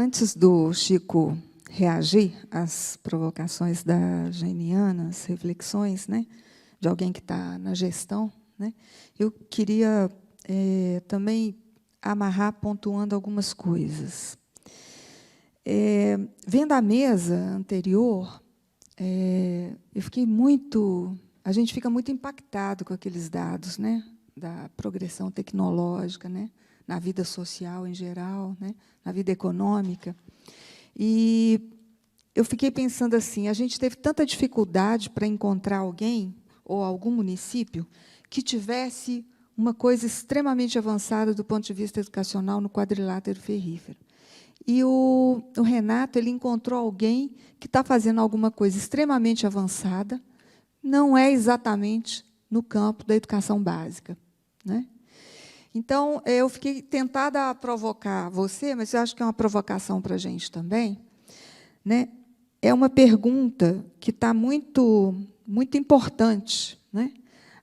Antes do Chico reagir às provocações da Geniana, as reflexões, né, de alguém que está na gestão, né, eu queria também amarrar pontuando algumas coisas. Vendo a mesa anterior, eu fiquei muito... A gente fica muito impactado com aqueles dados, né, da progressão tecnológica, né, na vida social em geral, né, na vida econômica. E eu fiquei pensando assim, a gente teve tanta dificuldade para encontrar alguém, ou algum município, que tivesse uma coisa extremamente avançada do ponto de vista educacional no quadrilátero ferrífero. E o Renato ele encontrou alguém que está fazendo alguma coisa extremamente avançada, não é exatamente no campo da educação básica, né? Então, eu fiquei tentada a provocar você, mas eu acho que é uma provocação para a gente também, né? É uma pergunta que está muito importante, né?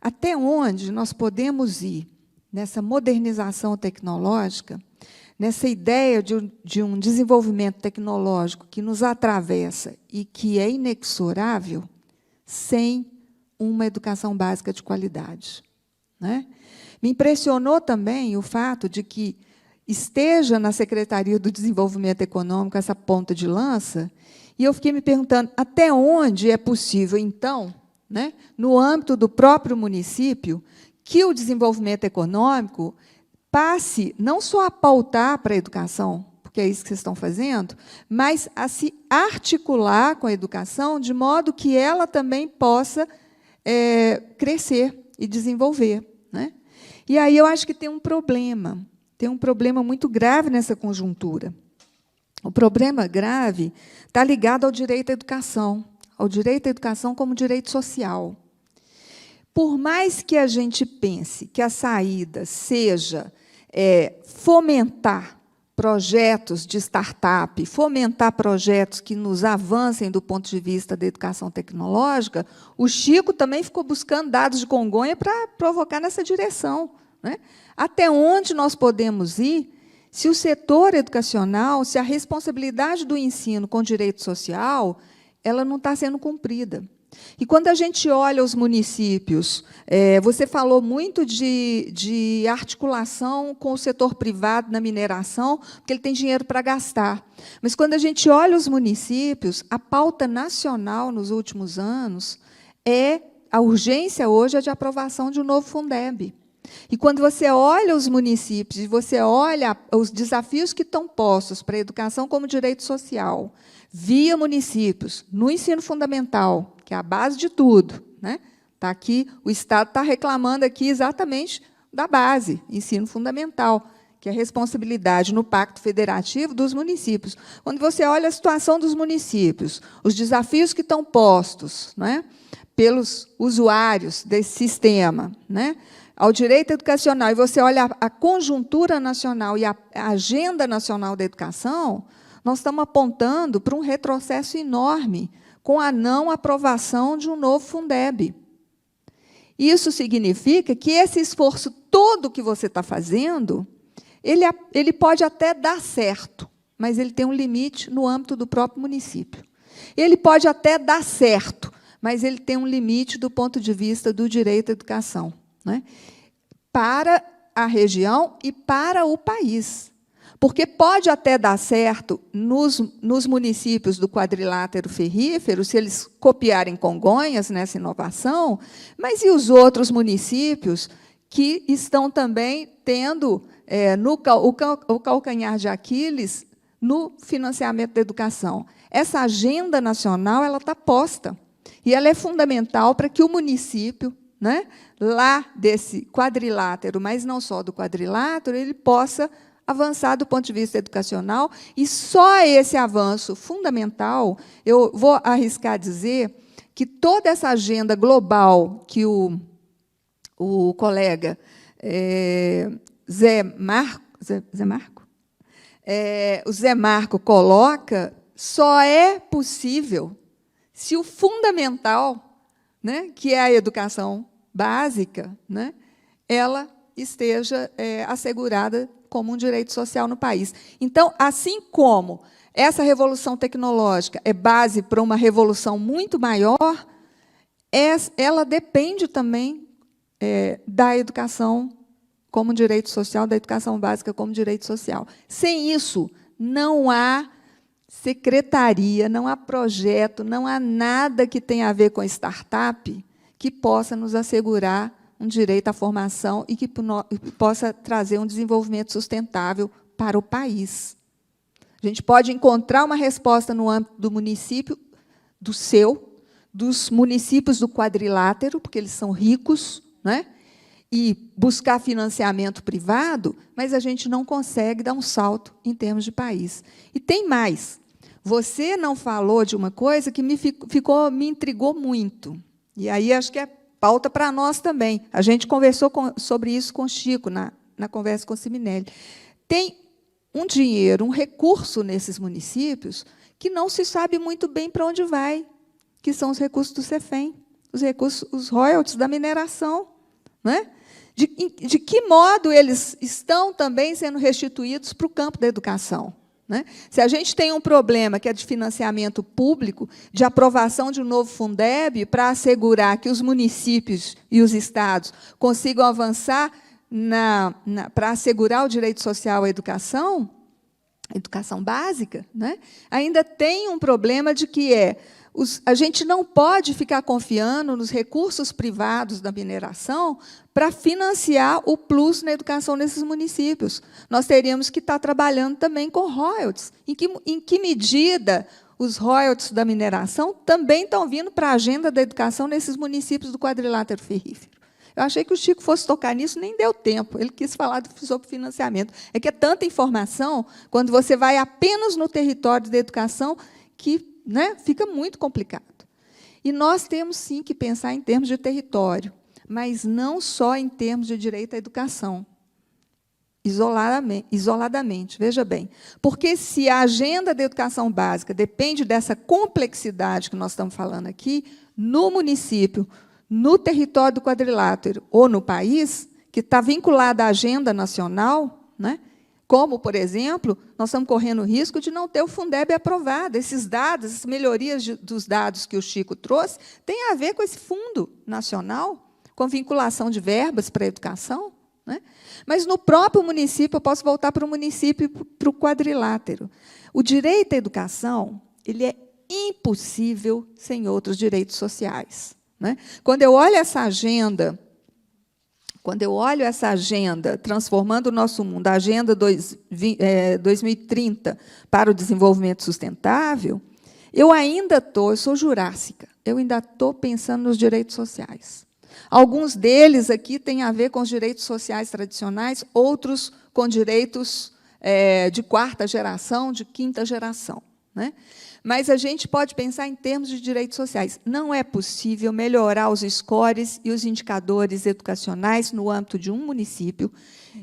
Até onde nós podemos ir nessa modernização tecnológica, nessa ideia de um desenvolvimento tecnológico que nos atravessa e que é inexorável, sem uma educação básica de qualidade, né? Me impressionou também o fato de que esteja na Secretaria do Desenvolvimento Econômico essa ponta de lança, e eu fiquei me perguntando até onde é possível, então, né, no âmbito do próprio município, que o desenvolvimento econômico passe não só a pautar para a educação, porque é isso que vocês estão fazendo, mas a se articular com a educação de modo que ela também possa crescer e desenvolver, né? E aí eu acho que tem um problema muito grave nessa conjuntura. O problema grave está ligado ao direito à educação como direito social. Por mais que a gente pense que a saída seja fomentar projetos de startup, fomentar projetos que nos avancem do ponto de vista da educação tecnológica, o Chico também ficou buscando dados de Congonha para provocar nessa direção, né? Até onde nós podemos ir se o setor educacional, se a responsabilidade do ensino com direito social, ela não está sendo cumprida. E quando a gente olha os municípios, você falou muito de articulação com o setor privado na mineração, porque ele tem dinheiro para gastar. Mas, quando a gente olha os municípios, a pauta nacional nos últimos anos a urgência hoje é de aprovação de um novo Fundeb. E, quando você olha os municípios e você olha os desafios que estão postos para a educação como direito social, via municípios, no ensino fundamental, que é a base de tudo, né? Tá aqui, o Estado está reclamando aqui exatamente da base, ensino fundamental, que é a responsabilidade no Pacto Federativo dos municípios. Quando você olha a situação dos municípios, os desafios que estão postos, né, pelos usuários desse sistema, né, ao direito educacional, e você olha a conjuntura nacional e a agenda nacional da educação, nós estamos apontando para um retrocesso enorme com a não aprovação de um novo Fundeb. Isso significa que esse esforço todo que você está fazendo, ele pode até dar certo, mas ele tem um limite no âmbito do próprio município. Ele pode até dar certo, mas ele tem um limite do ponto de vista do direito à educação, né, para a região e para o país. Porque pode até dar certo nos municípios do quadrilátero ferrífero, se eles copiarem Congonhas nessa inovação, mas e os outros municípios que estão também tendo o calcanhar de Aquiles no financiamento da educação? Essa agenda nacional ela está posta, e ela é fundamental para que o município, né, lá desse quadrilátero, mas não só do quadrilátero, ele possa avançar do ponto de vista educacional, e só esse avanço fundamental, eu vou arriscar dizer que toda essa agenda global que o colega o Zé Marco coloca, só é possível se o fundamental, né, que é a educação básica, né, ela esteja assegurada como um direito social no país. Então, assim como essa revolução tecnológica é base para uma revolução muito maior, ela depende também da educação como direito social, da educação básica como direito social. Sem isso, não há secretaria, não há projeto, não há nada que tenha a ver com startup que possa nos assegurar um direito à formação e que possa trazer um desenvolvimento sustentável para o país. A gente pode encontrar uma resposta no âmbito do município, dos municípios do quadrilátero, porque eles são ricos, né? E buscar financiamento privado, mas a gente não consegue dar um salto em termos de país. E tem mais. Você não falou de uma coisa que me intrigou muito. E aí acho que é pauta para nós também. A gente conversou sobre isso com o Chico, na conversa com o Siminelli. Tem um dinheiro, um recurso nesses municípios que não se sabe muito bem para onde vai, que são os recursos do Cefem, os royalties da mineração. Né? De que modo eles estão também sendo restituídos para o campo da educação? Né? Se a gente tem um problema que é de financiamento público, de aprovação de um novo Fundeb, para assegurar que os municípios e os estados consigam avançar para assegurar o direito social à educação básica, né? Ainda tem um problema de que a gente não pode ficar confiando nos recursos privados da mineração para financiar o plus na educação nesses municípios. Nós teríamos que estar trabalhando também com royalties. Em que medida os royalties da mineração também estão vindo para a agenda da educação nesses municípios do quadrilátero ferrífero? Eu achei que o Chico fosse tocar nisso, nem deu tempo. Ele quis falar sobre financiamento. É que é tanta informação, quando você vai apenas no território da educação, que fica muito complicado. E nós temos, sim, que pensar em termos de território, mas não só em termos de direito à educação, isoladamente, veja bem. Porque, se a agenda da educação básica depende dessa complexidade que nós estamos falando aqui, no município, no território do quadrilátero ou no país, que está vinculada à agenda nacional, como, por exemplo, nós estamos correndo o risco de não ter o Fundeb aprovado. Esses dados, as melhorias dos dados que o Chico trouxe, têm a ver com esse fundo nacional, com vinculação de verbas para a educação. Mas, no próprio município, eu posso voltar para o município e para o quadrilátero. O direito à educação ele é impossível sem outros direitos sociais. Quando eu olho essa agenda transformando o nosso mundo, a Agenda 2030 para o desenvolvimento sustentável, eu sou jurássica, eu ainda estou pensando nos direitos sociais. Alguns deles aqui têm a ver com os direitos sociais tradicionais, outros com direitos de quarta geração, de quinta geração. Mas a gente pode pensar em termos de direitos sociais. Não é possível melhorar os scores e os indicadores educacionais no âmbito de um município,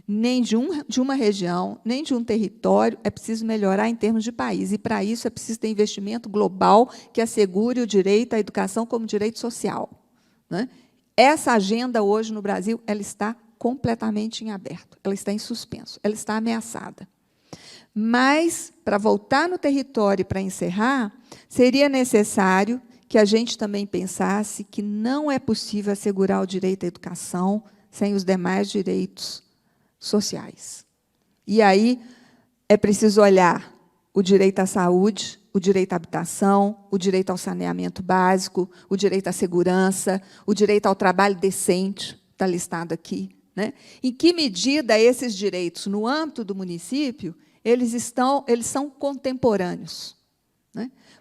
nem de uma região, nem de um território. É preciso melhorar em termos de país. E, para isso, é preciso ter investimento global que assegure o direito à educação como direito social. Essa agenda, hoje, no Brasil, ela está completamente em aberto, ela está em suspenso, ela está ameaçada. Mas, para voltar no território e para encerrar, seria necessário que a gente também pensasse que não é possível assegurar o direito à educação sem os demais direitos sociais. E aí é preciso olhar o direito à saúde, o direito à habitação, o direito ao saneamento básico, o direito à segurança, o direito ao trabalho decente, está listado aqui. Em que medida esses direitos, no âmbito do município, eles são contemporâneos.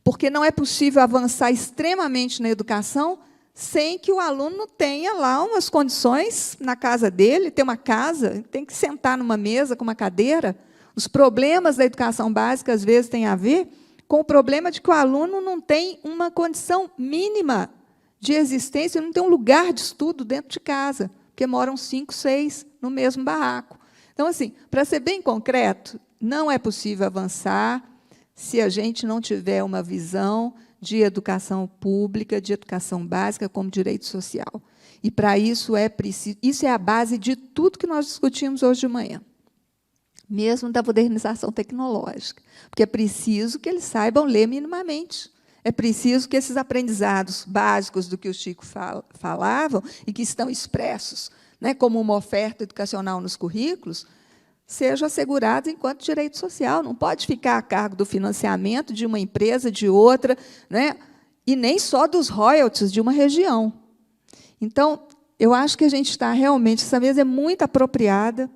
Porque não é possível avançar extremamente na educação sem que o aluno tenha lá umas condições na casa dele, ter uma casa, tem que sentar numa mesa com uma cadeira. Os problemas da educação básica, às vezes, têm a ver com o problema de que o aluno não tem uma condição mínima de existência, não tem um lugar de estudo dentro de casa, porque moram 5, 6 no mesmo barraco. Então, assim, para ser bem concreto, não é possível avançar se a gente não tiver uma visão de educação pública, de educação básica como direito social. E, para isso, isso é a base de tudo que nós discutimos hoje de manhã. mesmo da modernização tecnológica, porque é preciso que eles saibam ler minimamente. É preciso que esses aprendizados básicos do que o Chico falavam e que estão expressos, né, como uma oferta educacional nos currículos, sejam assegurados enquanto direito social. Não pode ficar a cargo do financiamento de uma empresa, de outra, né, e nem só dos royalties de uma região. Então, eu acho que a gente está realmente, essa mesa é muito apropriada.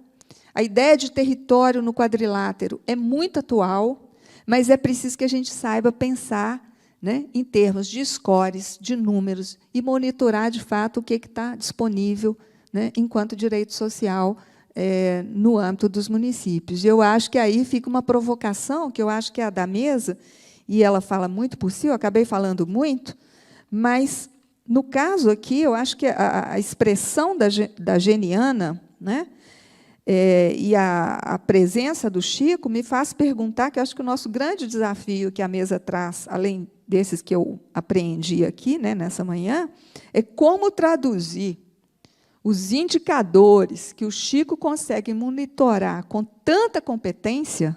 A ideia de território no quadrilátero é muito atual, mas é preciso que a gente saiba pensar, né, em termos de scores, de números, e monitorar, de fato, o que está disponível, né, enquanto direito social no âmbito dos municípios. Eu acho que aí fica uma provocação, que eu acho que é a da mesa, e ela fala muito por si, eu acabei falando muito, mas, no caso aqui, eu acho que a expressão da Geniana, né, e a presença do Chico me faz perguntar, que eu acho que o nosso grande desafio que a mesa traz, além desses que eu apreendi aqui, né, nessa manhã, é como traduzir os indicadores que o Chico consegue monitorar com tanta competência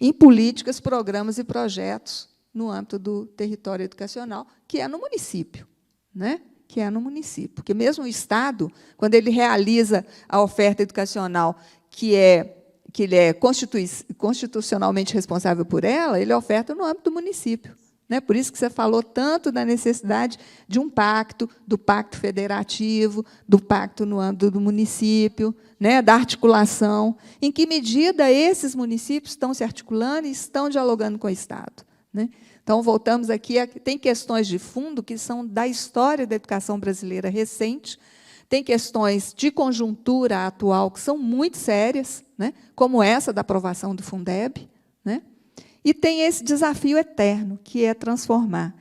em políticas, programas e projetos no âmbito do território educacional, que é no município, né? Que é no município. Porque mesmo o Estado, quando ele realiza a oferta educacional que ele é constitucionalmente responsável por ela, ele oferta no âmbito do município. Né? Por isso que você falou tanto da necessidade de um pacto, do pacto federativo, do pacto no âmbito do município, né? Da articulação. Em que medida esses municípios estão se articulando e estão dialogando com o Estado? Né? Então, voltamos aqui, tem questões de fundo que são da história da educação brasileira recente, tem questões de conjuntura atual que são muito sérias, né? Como essa da aprovação do Fundeb, né? E tem esse desafio eterno, que é transformar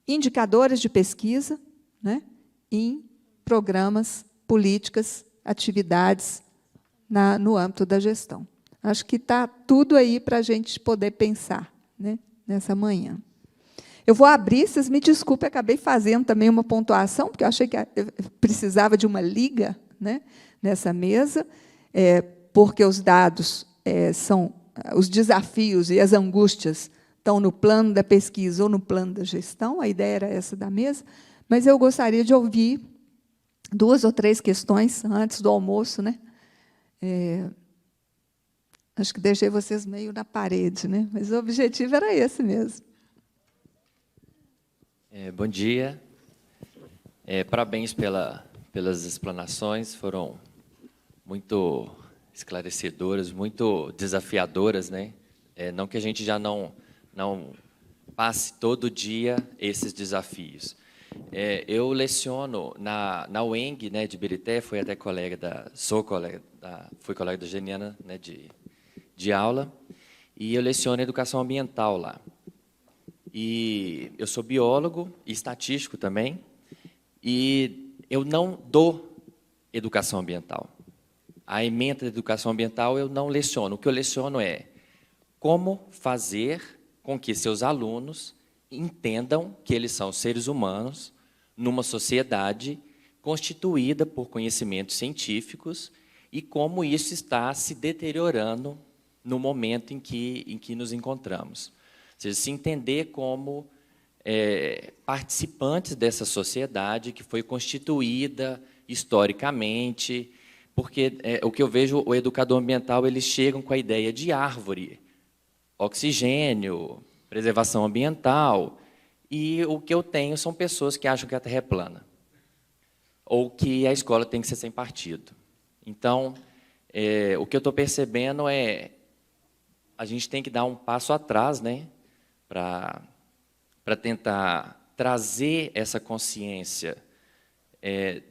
indicadores de pesquisa, né, em programas, políticas, atividades no âmbito da gestão. Acho que está tudo aí para a gente poder pensar, né, nessa manhã. Eu vou abrir, vocês me desculpem, acabei fazendo também uma pontuação, porque eu achei que eu precisava de uma liga, né, nessa mesa, porque os dados são... Os desafios e as angústias estão no plano da pesquisa ou no plano da gestão, a ideia era essa da mesa, mas eu gostaria de ouvir 2 ou 3 questões antes do almoço, né? Acho que deixei vocês meio na parede, né? Mas o objetivo era esse mesmo. Bom dia. Parabéns pelas explanações, foram muito esclarecedoras, muito desafiadoras, né? Não que a gente já não passe todo dia esses desafios. Eu leciono na UENG, né, de Birité, fui colega da Geniana, né, de aula, e eu leciono educação ambiental lá. E eu sou biólogo e estatístico também, e eu não dou educação ambiental. A ementa da educação ambiental eu não leciono. O que eu leciono é como fazer com que seus alunos entendam que eles são seres humanos numa sociedade constituída por conhecimentos científicos e como isso está se deteriorando no momento em que nos encontramos. Ou seja, se entender como participantes dessa sociedade que foi constituída historicamente. Porque o que eu vejo, o educador ambiental, eles chegam com a ideia de árvore, oxigênio, preservação ambiental, e o que eu tenho são pessoas que acham que a Terra é plana, ou que a escola tem que ser sem partido. Então, o que eu estou percebendo a gente tem que dar um passo atrás, né, para tentar trazer essa consciência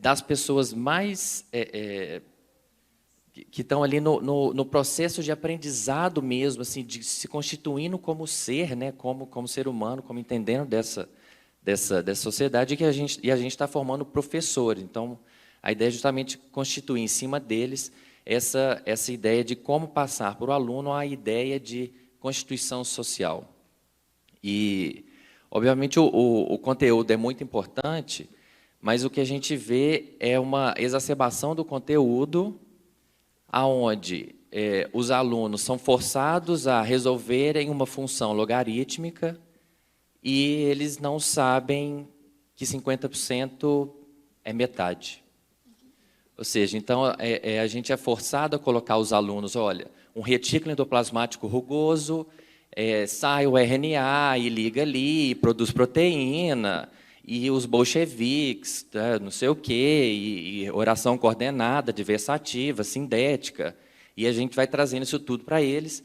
das pessoas mais... que estão ali no processo de aprendizado mesmo, assim, de se constituindo como ser, né, como ser humano, como entendendo dessa sociedade, e a gente está formando professores. Então, a ideia é justamente constituir em cima deles essa ideia de como passar para o aluno a ideia de constituição social. E, obviamente, o conteúdo é muito importante, mas o que a gente vê é uma exacerbação do conteúdo, aonde os alunos são forçados a resolverem uma função logarítmica e eles não sabem que 50% é metade. Ou seja, então, a gente é forçado a colocar os alunos, olha, um retículo endoplasmático rugoso, sai o RNA e liga ali, e produz proteína, e os bolcheviques, não sei o quê, e oração coordenada, diversativa, sindética, e a gente vai trazendo isso tudo para eles,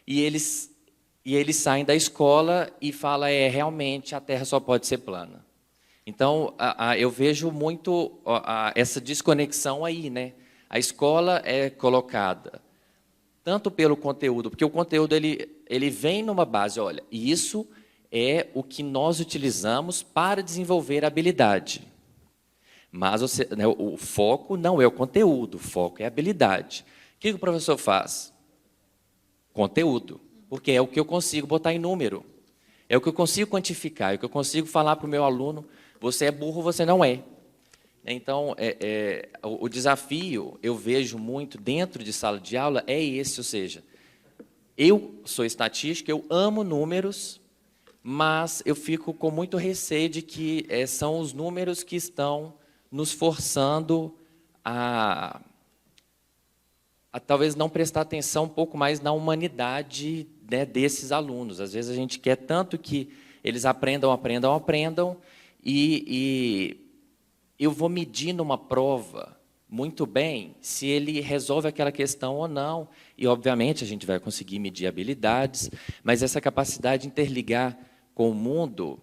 e eles saem da escola e falam, realmente, a Terra só pode ser plana. Então, eu vejo muito essa desconexão aí, né? A escola é colocada tanto pelo conteúdo, porque o conteúdo ele vem numa base, olha, isso é o que nós utilizamos para desenvolver a habilidade. Mas né, o foco não é o conteúdo, o foco é a habilidade. O que o professor faz? Conteúdo, porque é o que eu consigo botar em número, é o que eu consigo quantificar, é o que eu consigo falar para o meu aluno, você é burro, você não é. Então, o desafio, eu vejo muito dentro de sala de aula, é esse, ou seja, eu sou estatístico, eu amo números, mas eu fico com muito receio de que são os números que estão nos forçando a talvez não prestar atenção um pouco mais na humanidade, né, desses alunos. Às vezes a gente quer tanto que eles aprendam, e eu vou medir numa prova muito bem se ele resolve aquela questão ou não. E, obviamente, a gente vai conseguir medir habilidades, mas essa capacidade de interligar com o mundo,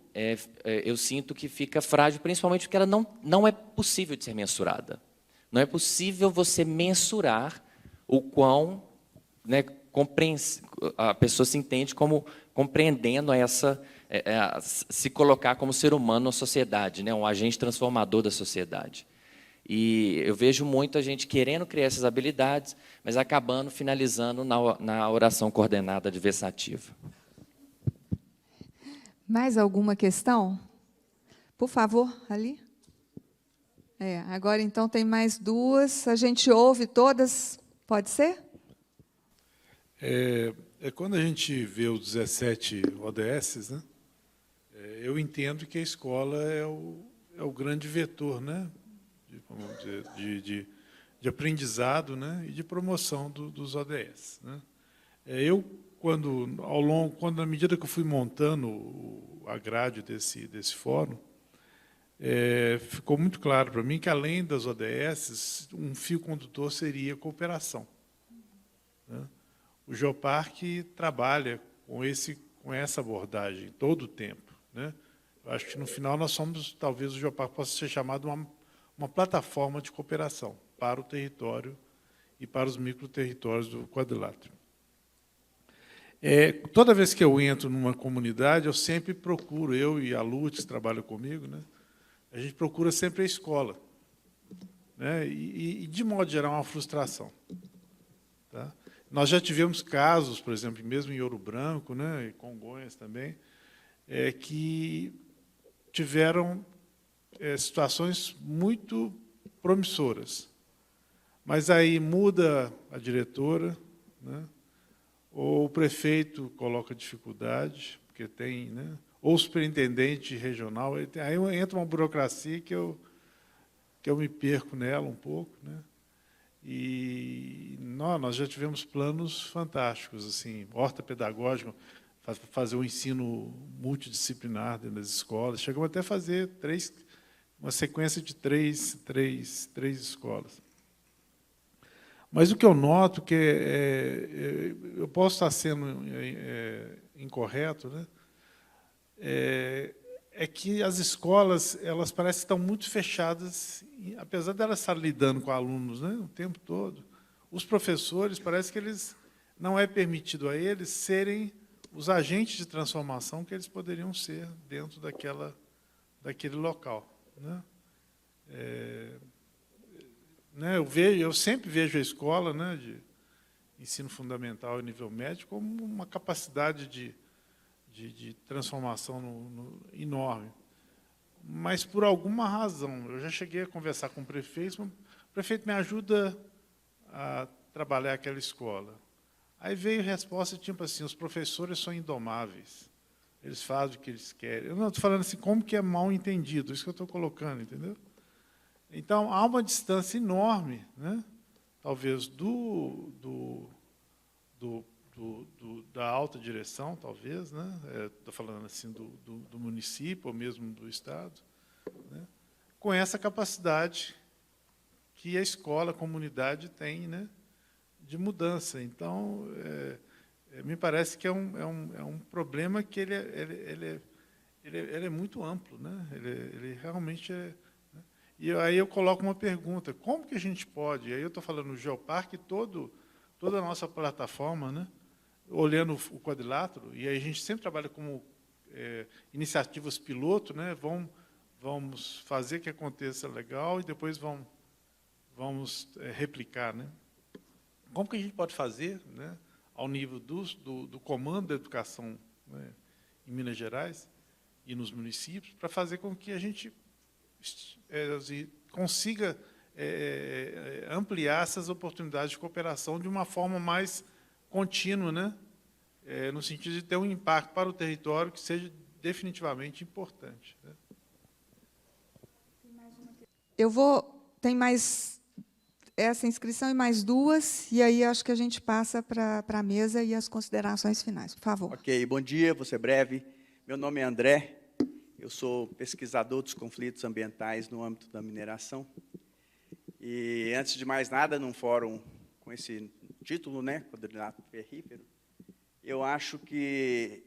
eu sinto que fica frágil, principalmente porque ela não é possível de ser mensurada. Não é possível você mensurar o quão, né, a pessoa se entende como compreendendo se colocar como ser humano na sociedade, né, um agente transformador da sociedade. E eu vejo muito a gente querendo criar essas habilidades, mas acabando finalizando na oração coordenada adversativa. Mais alguma questão? Por favor, ali. Agora, então, tem mais duas. A gente ouve todas. Pode ser? Quando a gente vê os 17 ODS, né, eu entendo que a escola é o grande vetor, né, de aprendizado, né, e de promoção dos ODS. Né. Quando, à medida que eu fui montando a grade desse fórum, ficou muito claro para mim que, além das ODS, um fio condutor seria a cooperação. Né. O Geoparque trabalha com essa abordagem todo o tempo. Né. Eu acho que, no final, talvez o Geoparque possa ser chamado uma plataforma de cooperação para o território e para os microterritórios do quadrilátero. Toda vez que eu entro numa comunidade, eu sempre procuro, eu e a Lutz, que trabalha comigo, né, a gente procura sempre a escola. Né, e, de modo geral, uma frustração. Tá? Nós já tivemos casos, por exemplo, mesmo em Ouro Branco, né, e Congonhas também, que tiveram situações muito promissoras. Mas aí muda a diretora, né, ou o prefeito coloca dificuldade, porque tem, né, ou o superintendente regional, aí entra uma burocracia que eu me perco nela um pouco, né? E nós já tivemos planos fantásticos, assim, horta pedagógica, fazer um ensino multidisciplinar dentro das escolas. Chegamos até a fazer uma sequência de três escolas. Mas o que eu noto que eu posso estar sendo incorreto, né? É que as escolas, elas parecem que estão muito fechadas, apesar de elas estarem lidando com alunos, né, o tempo todo. Os professores, parece que não é permitido a eles serem os agentes de transformação que eles poderiam ser dentro daquele local. Né? Eu sempre vejo a escola, né, de ensino fundamental e nível médio como uma capacidade de transformação enorme. Mas, por alguma razão, eu já cheguei a conversar com o prefeito me ajuda a trabalhar aquela escola. Aí veio a resposta tipo assim, os professores são indomáveis, eles fazem o que eles querem. Eu não estou falando assim, como que é mal entendido, isso que eu estou colocando, entendeu? Então, há uma distância enorme, né? Talvez da alta direção, talvez, né? Estou falando assim do município ou mesmo do Estado, né? Com essa capacidade que a escola, a comunidade tem, né? De mudança. Então, me parece que é um problema que ele é muito amplo, né? Ele realmente é. Né? E aí eu coloco uma pergunta: como que a gente pode? Aí eu estou falando no Geoparque, toda a nossa plataforma, né? Olhando o quadrilátero, e aí a gente sempre trabalha como iniciativas piloto, né? Vamos fazer que aconteça legal e depois vamos replicar, né? Como que a gente pode fazer, né, ao nível do comando da educação, né, em Minas Gerais e nos municípios, para fazer com que a gente consiga ampliar essas oportunidades de cooperação de uma forma mais contínua, né, no sentido de ter um impacto para o território que seja definitivamente importante, né? Tem mais essa inscrição e mais duas, e aí acho que a gente passa para a mesa e as considerações finais. Por favor. Ok, bom dia, vou ser breve. Meu nome é André, eu sou pesquisador dos conflitos ambientais no âmbito da mineração. E, antes de mais nada, num fórum com esse título, né, quadrilátero ferrífero, eu acho que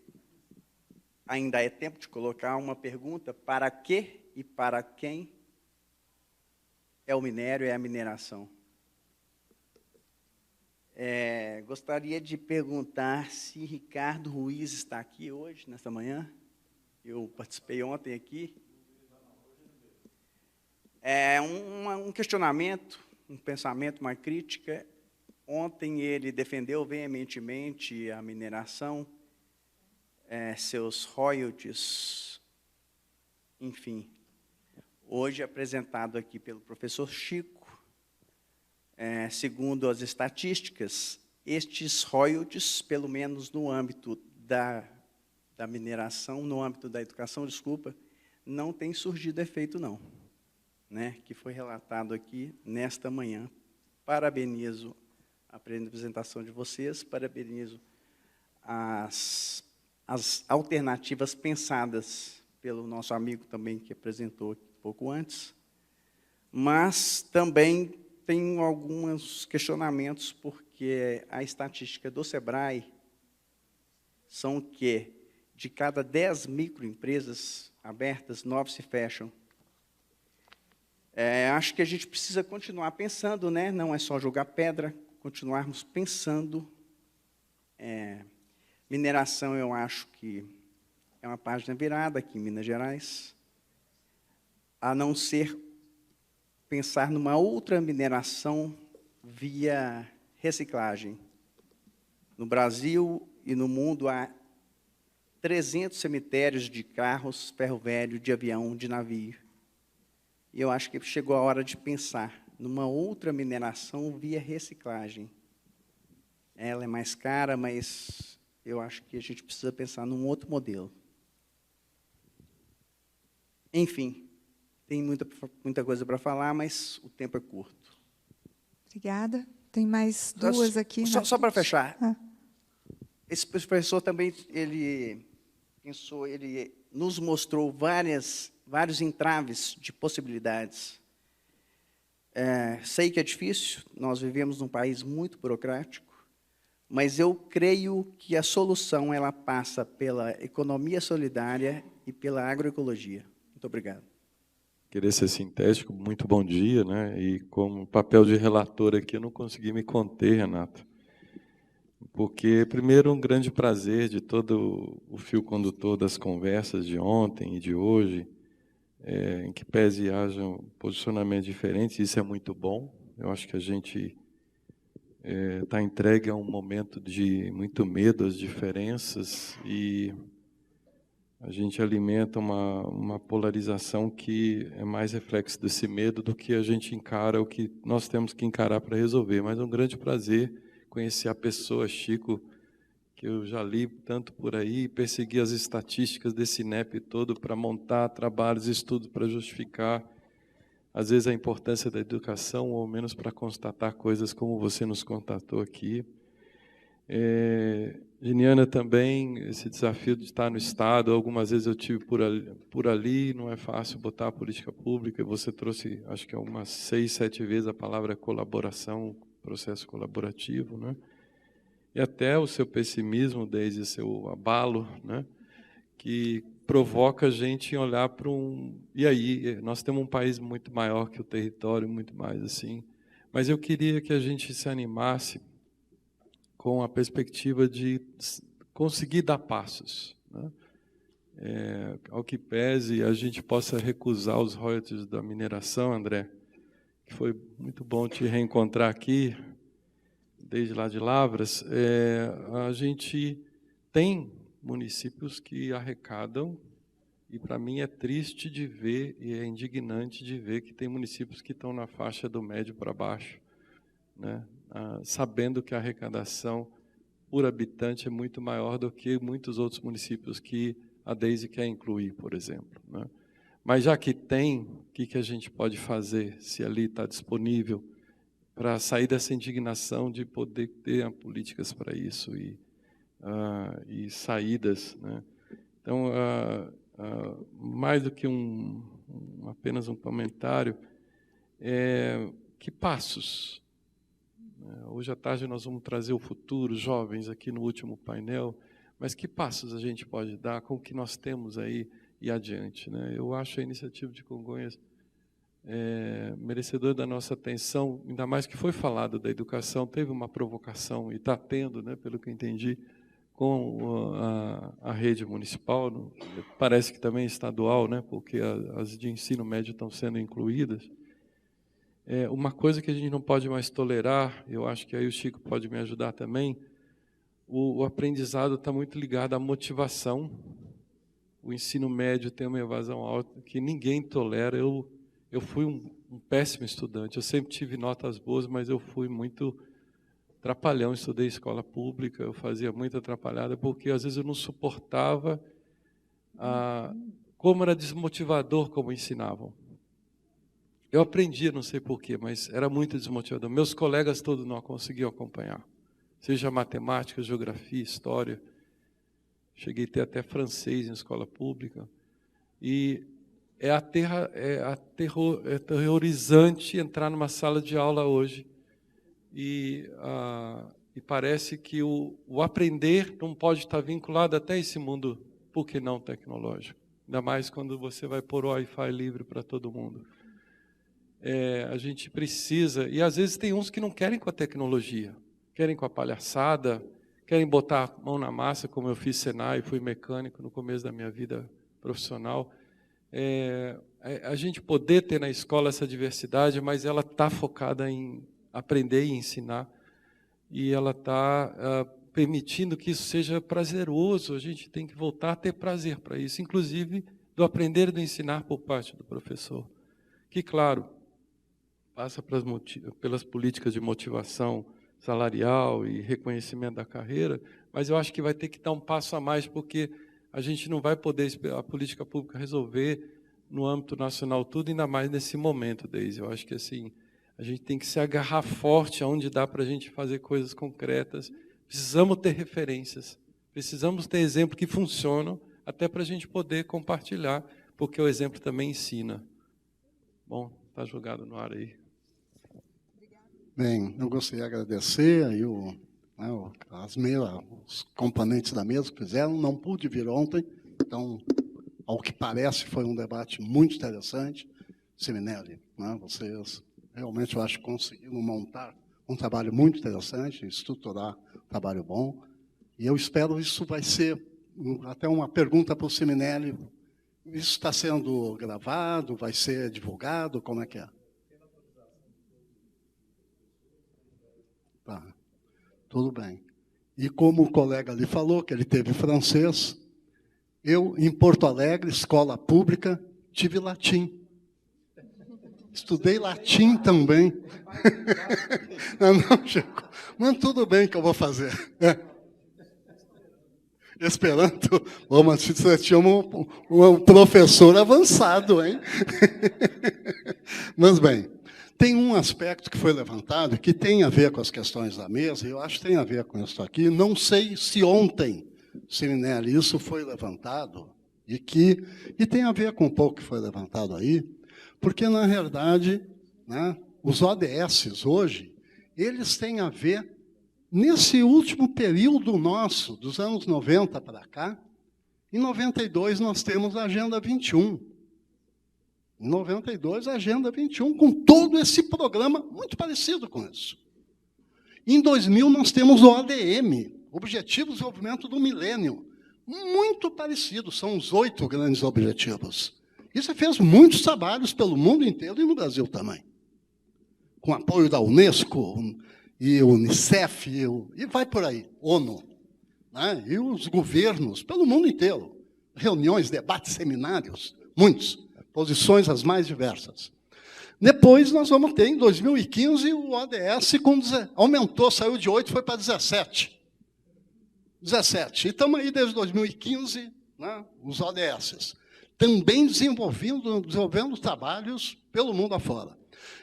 ainda é tempo de colocar uma pergunta: para que e para quem é o minério e a mineração? Gostaria de perguntar se Ricardo Ruiz está aqui hoje, nesta manhã. Eu participei ontem aqui. Um questionamento, um pensamento, uma crítica. Ontem ele defendeu veementemente a mineração, seus royalties, enfim. Hoje apresentado aqui pelo professor Chico, segundo as estatísticas, estes royalties, pelo menos no âmbito da mineração, no âmbito da educação, desculpa, não tem surgido efeito, não, né? Que foi relatado aqui nesta manhã. Parabenizo a apresentação de vocês, parabenizo as alternativas pensadas pelo nosso amigo também, que apresentou aqui um pouco antes, mas também tenho alguns questionamentos, porque a estatística do SEBRAE são que, de cada 10 microempresas abertas, 9 se fecham. Acho que a gente precisa continuar pensando, né? Não é só jogar pedra, continuarmos pensando. Mineração, eu acho que é uma página virada aqui em Minas Gerais, a não ser pensar numa outra mineração via reciclagem. No Brasil e no mundo há 300 cemitérios de carros, ferro velho, de avião, de navio. E eu acho que chegou a hora de pensar numa outra mineração via reciclagem. Ela é mais cara, mas eu acho que a gente precisa pensar num outro modelo. Enfim, tem muita coisa para falar, mas o tempo é curto. Obrigada. Tem mais duas aqui. Só para fechar. Ah. Esse professor também, ele nos mostrou vários entraves de possibilidades. Sei que é difícil, nós vivemos num país muito burocrático, mas eu creio que a solução ela passa pela economia solidária e pela agroecologia. Muito obrigado. Querer ser sintético, muito bom dia, né? E como papel de relator aqui, eu não consegui me conter, Renato. Porque, primeiro, um grande prazer de todo o fio condutor das conversas de ontem e de hoje, em que pese hajam posicionamentos diferentes, isso é muito bom. Eu acho que a gente está entregue a um momento de muito medo às diferenças e a gente alimenta uma polarização que é mais reflexo desse medo do que a gente encara o que nós temos que encarar para resolver. Mas é um grande prazer conhecer a pessoa, Chico, que eu já li tanto por aí, persegui as estatísticas desse INEP todo para montar trabalhos, estudos para justificar, às vezes, a importância da educação, ou ao menos para constatar coisas como você nos contatou aqui. Geniana também, esse desafio de estar no Estado, algumas vezes eu tive por ali, não é fácil botar a política pública, você trouxe, acho que umas 6, 7 vezes a palavra colaboração, processo colaborativo, né? E até o seu pessimismo, desde o seu abalo, né? Que provoca a gente em olhar para E aí, nós temos um país muito maior que o território, muito mais assim, mas eu queria que a gente se animasse com a perspectiva de conseguir dar passos, né? Ao que pese a gente possa recusar os royalties da mineração, André, que foi muito bom te reencontrar aqui, desde lá de Lavras, a gente tem municípios que arrecadam, e para mim é triste de ver, e é indignante de ver que tem municípios que estão na faixa do médio para baixo, né? Sabendo que a arrecadação por habitante é muito maior do que muitos outros municípios que a Deise quer incluir, por exemplo, né? Mas já que tem, o que a gente pode fazer, se ali está disponível, para sair dessa indignação de poder ter políticas para isso e saídas, né? Então, mais do que apenas um comentário, que passos? Hoje à tarde nós vamos trazer o futuro, jovens, aqui no último painel, mas que passos a gente pode dar com o que nós temos aí e adiante, né? Eu acho a iniciativa de Congonhas merecedor da nossa atenção, ainda mais que foi falado da educação, teve uma provocação, e está tendo, né, pelo que eu entendi, com a rede municipal, parece que também estadual, né, porque as de ensino médio estão sendo incluídas. Uma coisa que a gente não pode mais tolerar, eu acho que aí o Chico pode me ajudar também, o aprendizado está muito ligado à motivação. O ensino médio tem uma evasão alta que ninguém tolera. Eu fui um péssimo estudante, eu sempre tive notas boas, mas eu fui muito trapalhão, estudei escola pública, eu fazia muita atrapalhada, porque às vezes eu não suportava como era desmotivador como ensinavam. Eu aprendia, não sei porquê, mas era muito desmotivador. Meus colegas todos não conseguiam acompanhar, seja matemática, geografia, história. Cheguei a ter até francês em escola pública. E é aterrorizante entrar numa sala de aula hoje e parece que o aprender não pode estar vinculado até esse mundo, por que não tecnológico? Ainda mais quando você vai pôr o Wi-Fi livre para todo mundo. A gente precisa, e às vezes tem uns que não querem com a tecnologia, querem com a palhaçada, querem botar a mão na massa, como eu fiz Senai, fui mecânico no começo da minha vida profissional. A gente poder ter na escola essa diversidade, mas ela está focada em aprender e ensinar, e ela está permitindo que isso seja prazeroso. A gente tem que voltar a ter prazer para isso, inclusive do aprender e do ensinar por parte do professor, que, claro, passa pelas políticas de motivação salarial e reconhecimento da carreira, mas eu acho que vai ter que dar um passo a mais, porque a gente não vai poder a política pública resolver no âmbito nacional tudo, ainda mais nesse momento, Deise. Eu acho que assim, a gente tem que se agarrar forte aonde dá para a gente fazer coisas concretas. Precisamos ter referências, precisamos ter exemplos que funcionam, até para a gente poder compartilhar, porque o exemplo também ensina. Bom, está jogado no ar aí. Bem, eu gostaria de agradecer aí os componentes da mesa que fizeram. Não pude vir ontem, então, ao que parece, foi um debate muito interessante. Siminelli, né, vocês realmente, eu acho, conseguiram montar um trabalho muito interessante, estruturar um trabalho bom. E eu espero isso vai ser, até uma pergunta para o Siminelli, isso está sendo gravado, vai ser divulgado, como é que é? Tá, tudo bem. E como o colega ali falou, que ele teve francês, Eu, em Porto Alegre, escola pública, tive latim. Estudei latim também. Não, Chico, mas tudo bem que eu vou fazer. Esperanto, mas você tinha um professor avançado, hein? Mas, bem, tem um aspecto que foi levantado que tem a ver com as questões da mesa, e eu acho que tem a ver com isso aqui. Não sei se ontem, Siminelli, isso foi levantado, e tem a ver com um pouco que foi levantado aí, porque, na realidade, né, os ODS hoje, eles têm a ver, nesse último período nosso, dos anos 90 para cá, em 92 nós temos a Agenda 21. Em 92, a Agenda 21, com todo esse programa muito parecido com isso. Em 2000, nós temos o ODM, Objetivos de Desenvolvimento do Milênio, muito parecido, são os 8 grandes objetivos. Isso fez muitos trabalhos pelo mundo inteiro e no Brasil também. Com apoio da Unesco, e Unicef, e vai por aí, ONU, né? E os governos pelo mundo inteiro. Reuniões, debates, seminários, muitos, posições as mais diversas. Depois nós vamos ter, em 2015, o ODS aumentou, saiu de 8, foi para 17. 17. E estamos aí desde 2015, né, os ODS. Também desenvolvendo trabalhos pelo mundo afora.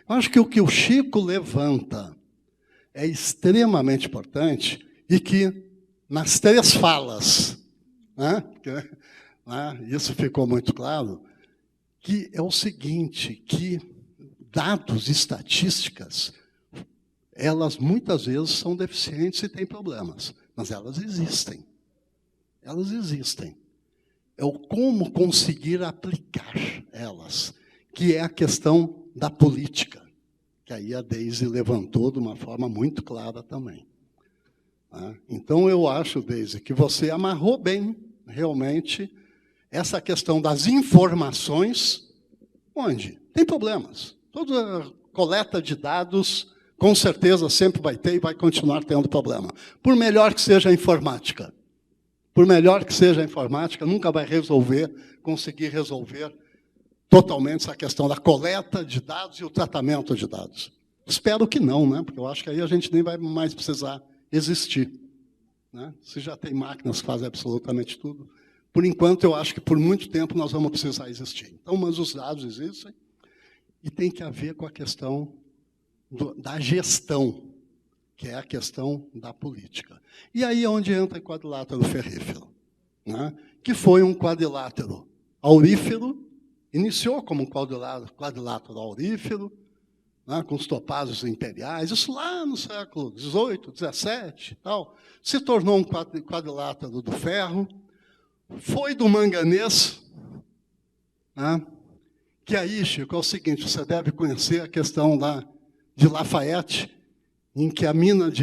Eu acho que o Chico levanta é extremamente importante e que, nas 3 falas, né, isso ficou muito claro, que é o seguinte, que dados, estatísticas, elas muitas vezes são deficientes e têm problemas, mas elas existem. Elas existem. É o como conseguir aplicar elas, que é a questão da política, que aí a Deise levantou de uma forma muito clara também. Então, eu acho, Deise, que você amarrou bem, realmente, essa questão das informações, onde tem problemas. Toda coleta de dados, com certeza, sempre vai ter e vai continuar tendo problema. Por melhor que seja a informática. Por melhor que seja a informática, nunca vai conseguir resolver totalmente essa questão da coleta de dados e o tratamento de dados. Espero que não, né? Porque eu acho que aí a gente nem vai mais precisar existir. Né? Se já tem máquinas que fazem absolutamente tudo. Por enquanto, eu acho que por muito tempo nós vamos precisar existir. Então, mas os dados existem e tem que haver com a questão da gestão, que é a questão da política. E aí é onde entra o quadrilátero ferrífero, né? Que foi um quadrilátero aurífero, iniciou como um quadrilátero aurífero, né, com os topázio imperiais, isso lá no século XVIII, XVII, tal, se tornou um quadrilátero do ferro, foi do manganês, né, que aí, Chico, é o seguinte, você deve conhecer a questão lá de Lafayette, em que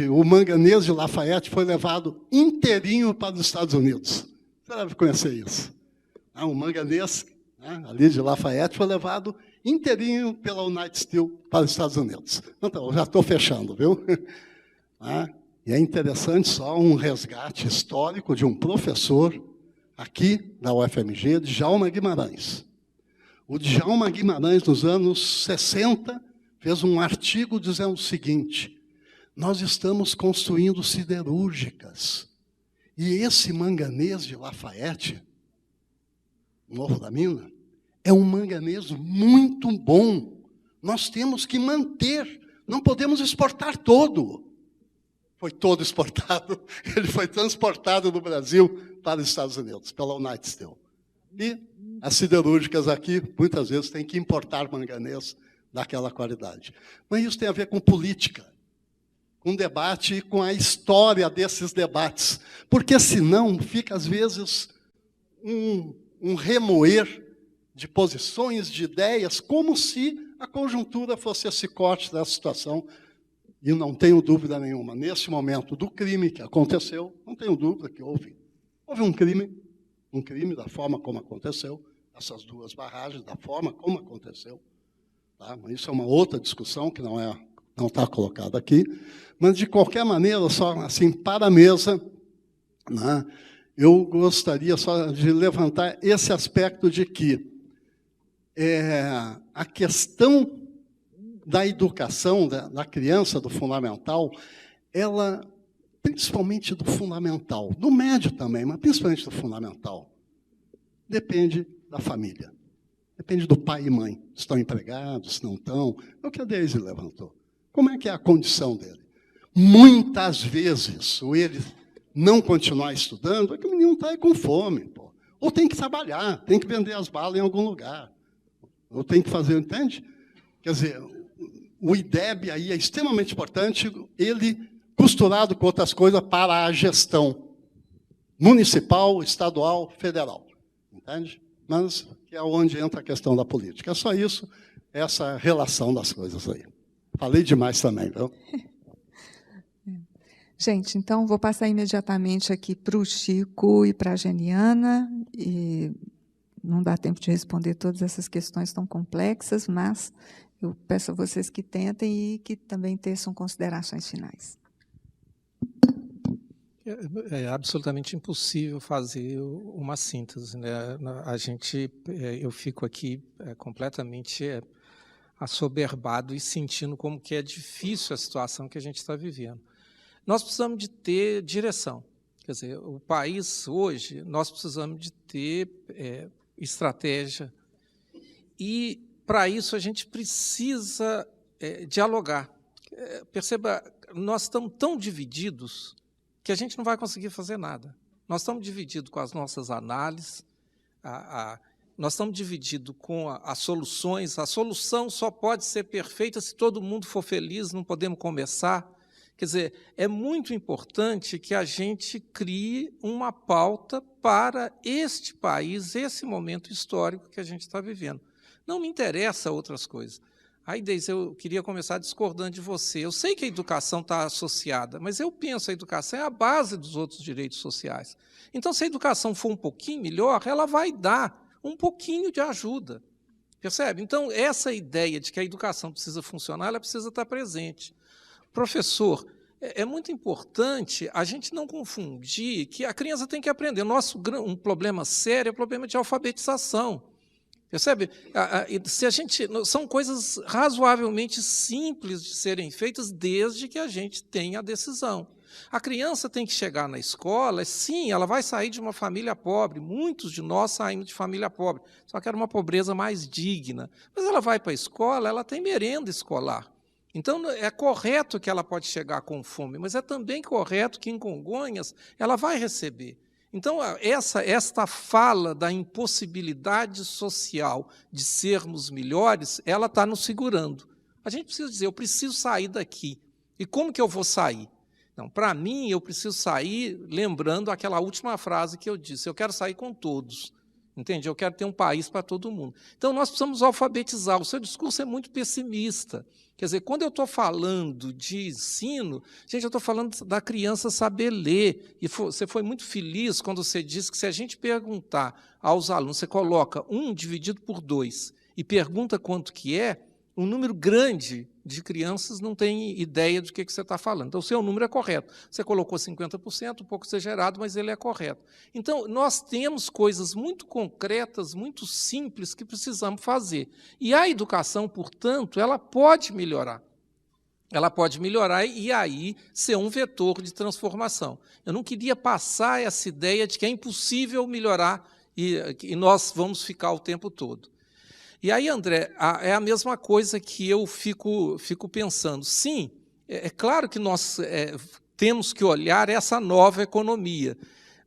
o manganês de Lafayette foi levado inteirinho para os Estados Unidos. Você deve conhecer isso. O manganês, né, ali de Lafayette, foi levado inteirinho pela United Steel para os Estados Unidos. Então, já estou fechando, viu? E é interessante só um resgate histórico de um professor aqui da UFMG, Djalma Guimarães. O Djalma Guimarães, nos anos 60, fez um artigo dizendo o seguinte: nós estamos construindo siderúrgicas. E esse manganês de Lafayette, Morro da Mina, é um manganês muito bom. Nós temos que manter, não podemos exportar todo. Foi todo exportado, ele foi transportado do Brasil para os Estados Unidos, pela United Steel. E as siderúrgicas aqui, muitas vezes, têm que importar manganês daquela qualidade. Mas isso tem a ver com política, com debate e com a história desses debates. Porque, senão, fica, às vezes, um remoer de posições, de ideias, como se a conjuntura fosse esse corte da situação. E não tenho dúvida nenhuma, nesse momento do crime que aconteceu, não tenho dúvida que houve um crime da forma como aconteceu, essas 2 barragens, da forma como aconteceu. Tá? Mas isso é uma outra discussão que não está colocada aqui. Mas, de qualquer maneira, só assim, para a mesa, né, Eu gostaria só de levantar esse aspecto de que a questão da educação da criança, do fundamental, ela, principalmente do fundamental, do médio também, mas principalmente do fundamental, depende da família. Depende do pai e mãe. Estão empregados, não estão. É o que a Deise levantou. Como é que é a condição dele? Muitas vezes, ou ele não continuar estudando, é que o menino está com fome. Pô. Ou tem que trabalhar, tem que vender as balas em algum lugar. Ou tem que fazer, entende? Quer dizer, o IDEB aí é extremamente importante, ele costurado com outras coisas para a gestão municipal, estadual, federal. Entende? Mas que é onde entra a questão da política. É só isso, essa relação das coisas aí. Falei demais também, viu? Gente, então, vou passar imediatamente aqui para o Chico e para a Geniana, e não dá tempo de responder todas essas questões tão complexas, mas eu peço a vocês que tentem e que também teçam considerações finais. É absolutamente impossível fazer uma síntese, né? Eu fico aqui completamente assoberbado e sentindo como que é difícil a situação que a gente está vivendo. Nós precisamos de ter direção. Quer dizer, o país hoje, nós precisamos de ter estratégia e, para isso, a gente precisa dialogar. Perceba, nós estamos tão divididos que a gente não vai conseguir fazer nada. Nós estamos divididos com as nossas análises, nós estamos divididos com as soluções. A solução só pode ser perfeita se todo mundo for feliz, não podemos começar. Quer dizer, é muito importante que a gente crie uma pauta para este país, esse momento histórico que a gente está vivendo. Não me interessa outras coisas. Aí, Deise, eu queria começar discordando de você. Eu sei que a educação está associada, mas eu penso que a educação é a base dos outros direitos sociais. Então, se a educação for um pouquinho melhor, ela vai dar um pouquinho de ajuda. Percebe? Então, essa ideia de que a educação precisa funcionar, ela precisa estar presente. Professor, é muito importante a gente não confundir que a criança tem que aprender. Um problema sério é o problema de alfabetização. Percebe? São coisas razoavelmente simples de serem feitas desde que a gente tenha a decisão. A criança tem que chegar na escola, sim, ela vai sair de uma família pobre, muitos de nós saímos de família pobre, só que era uma pobreza mais digna. Mas ela vai para a escola, ela tem merenda escolar. Então, é correto que ela pode chegar com fome, mas é também correto que, em Congonhas, ela vai receber. Então, esta fala da impossibilidade social de sermos melhores, ela está nos segurando. A gente precisa dizer, eu preciso sair daqui. E como que eu vou sair? Não, para mim, eu preciso sair lembrando aquela última frase que eu disse, eu quero sair com todos. Entende? Eu quero ter um país para todo mundo. Então, nós precisamos alfabetizar. O seu discurso é muito pessimista. Quer dizer, quando eu estou falando de ensino, gente, eu estou falando da criança saber ler. E você foi muito feliz quando você disse que se a gente perguntar aos alunos, você coloca 1 dividido por 2 e pergunta quanto que é, um número grande de crianças não tem ideia do que você está falando. Então, o seu número é correto. Você colocou 50%, um pouco exagerado, mas ele é correto. Então, nós temos coisas muito concretas, muito simples, que precisamos fazer. E a educação, portanto, ela pode melhorar. Ela pode melhorar e, aí, ser um vetor de transformação. Eu não queria passar essa ideia de que é impossível melhorar e nós vamos ficar o tempo todo. E aí, André, é a mesma coisa que eu fico pensando. Sim, é claro que nós temos que olhar essa nova economia,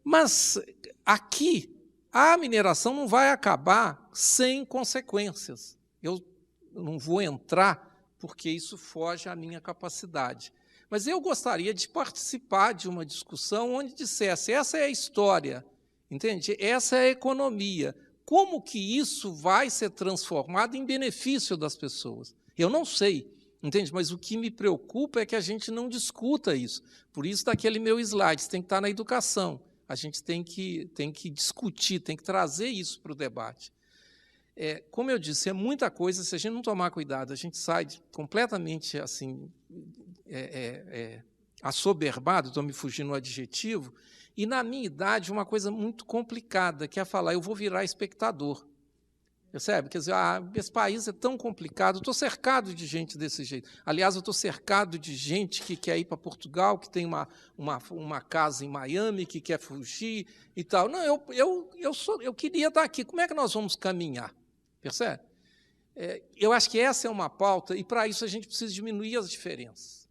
mas aqui a mineração não vai acabar sem consequências. Eu não vou entrar, porque isso foge à minha capacidade. Mas eu gostaria de participar de uma discussão onde dissesse, essa é a história, entende? Essa é a economia. Como que isso vai ser transformado em benefício das pessoas? Eu não sei, entende? Mas o que me preocupa é que a gente não discuta isso. Por isso, daquele meu slide, isso tem que estar na educação. A gente tem que discutir, tem que trazer isso para o debate. Como eu disse, é muita coisa, se a gente não tomar cuidado, a gente sai completamente assim, assoberbado, estou me fugindo do adjetivo, e, na minha idade, uma coisa muito complicada, que é falar, eu vou virar espectador. Percebe? Quer dizer, esse país é tão complicado, estou cercado de gente desse jeito. Aliás, eu estou cercado de gente que quer ir para Portugal, que tem uma casa em Miami, que quer fugir e tal. Não, eu queria estar aqui. Como é que nós vamos caminhar? Percebe? Eu acho que essa é uma pauta, e, para isso, a gente precisa diminuir as diferenças.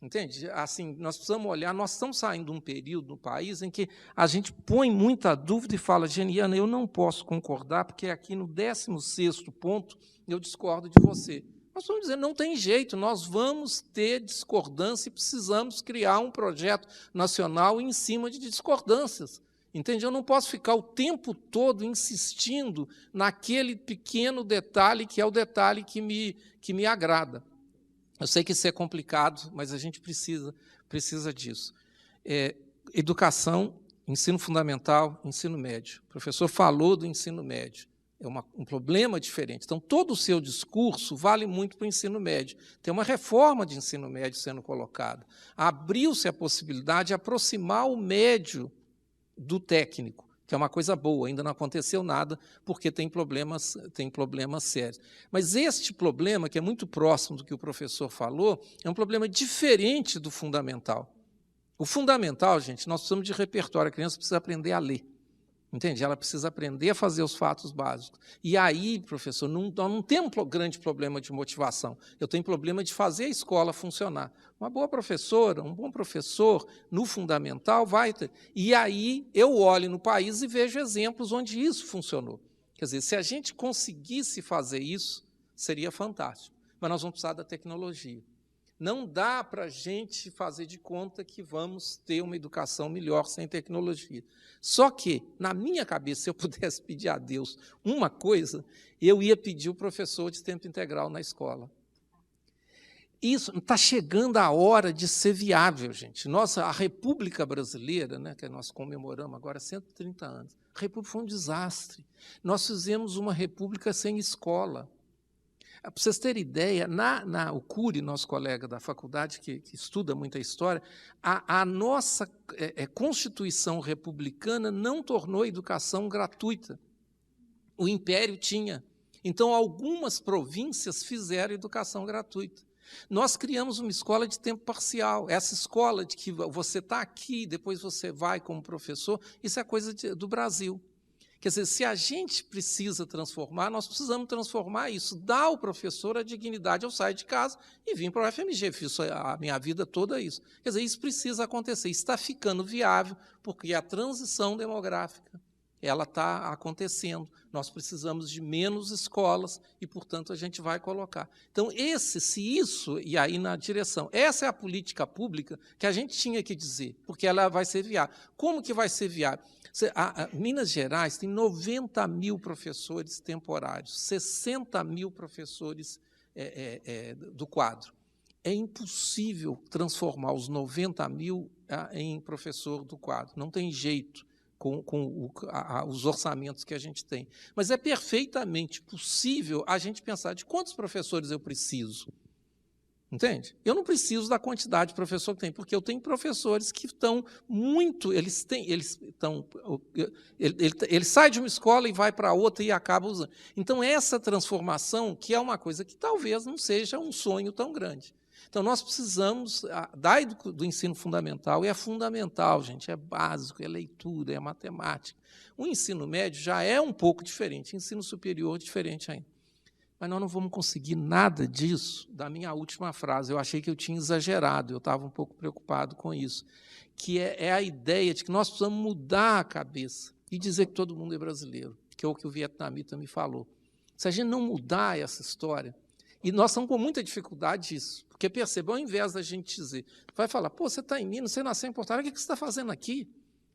Entende? Assim, nós precisamos olhar, nós estamos saindo de um período no país em que a gente põe muita dúvida e fala, Geniana, eu não posso concordar, porque aqui no 16º ponto eu discordo de você. Nós vamos dizer, não tem jeito, nós vamos ter discordância e precisamos criar um projeto nacional em cima de discordâncias. Entende? Eu não posso ficar o tempo todo insistindo naquele pequeno detalhe que é o detalhe que me agrada. Eu sei que isso é complicado, mas a gente precisa disso. Educação, ensino fundamental, ensino médio. O professor falou do ensino médio. É um problema diferente. Então, todo o seu discurso vale muito para o ensino médio. Tem uma reforma de ensino médio sendo colocada. Abriu-se a possibilidade de aproximar o médio do técnico, que é uma coisa boa, ainda não aconteceu nada, porque tem problemas sérios. Mas este problema, que é muito próximo do que o professor falou, é um problema diferente do fundamental. O fundamental, gente, nós precisamos de repertório, a criança precisa aprender a ler. Entende? Ela precisa aprender a fazer os fatos básicos. E aí, professor, nós não temos um grande problema de motivação. Eu tenho problema de fazer a escola funcionar. Uma boa professora, um bom professor, no fundamental, vai ter. E aí eu olho no país e vejo exemplos onde isso funcionou. Quer dizer, se a gente conseguisse fazer isso, seria fantástico. Mas nós vamos precisar da tecnologia. Não dá para a gente fazer de conta que vamos ter uma educação melhor sem tecnologia. Só que, na minha cabeça, se eu pudesse pedir a Deus uma coisa, eu ia pedir o professor de tempo integral na escola. Isso está chegando a hora de ser viável, gente. A República Brasileira, né, que nós comemoramos agora 130 anos, a República foi um desastre. Nós fizemos uma república sem escola. Para vocês terem ideia, o Cury, nosso colega da faculdade, que estuda muita história, a nossa Constituição republicana não tornou a educação gratuita. O Império tinha. Então, algumas províncias fizeram educação gratuita. Nós criamos uma escola de tempo parcial. Essa escola de que você está aqui, depois você vai como professor, isso é coisa do Brasil. Quer dizer, se a gente precisa transformar, nós precisamos transformar isso, dar ao professor a dignidade. Eu saio de casa e vim para o FMG, fiz a minha vida toda isso. Quer dizer, isso precisa acontecer, está ficando viável, porque a transição demográfica ela está acontecendo. Nós precisamos de menos escolas e, portanto, a gente vai colocar. Então, e aí na direção, essa é a política pública que a gente tinha que dizer, porque ela vai ser viável. Como que vai ser viável? Minas Gerais tem 90 mil professores temporários, 60 mil professores do quadro. É impossível transformar os 90 mil em professor do quadro, não tem jeito com os orçamentos que a gente tem. Mas é perfeitamente possível a gente pensar de quantos professores eu preciso. Entende? Eu não preciso da quantidade de professor que tem, porque eu tenho professores que estão muito... Ele sai de uma escola e vai para outra e acaba usando. Então, essa transformação, que é uma coisa que talvez não seja um sonho tão grande. Então, nós precisamos do ensino fundamental, e é fundamental, gente, é básico, é leitura, é matemática. O ensino médio já é um pouco diferente, ensino superior diferente ainda. Mas nós não vamos conseguir nada disso da minha última frase. Eu achei que eu tinha exagerado, eu estava um pouco preocupado com isso, que é a ideia de que nós precisamos mudar a cabeça e dizer que todo mundo é brasileiro, que é o que o vietnamita me falou. Se a gente não mudar essa história, e nós estamos com muita dificuldade disso, porque perceba, ao invés da gente dizer, vai falar, pô, você está em Minas, você nasceu em Porto Alegre, o que você está fazendo aqui?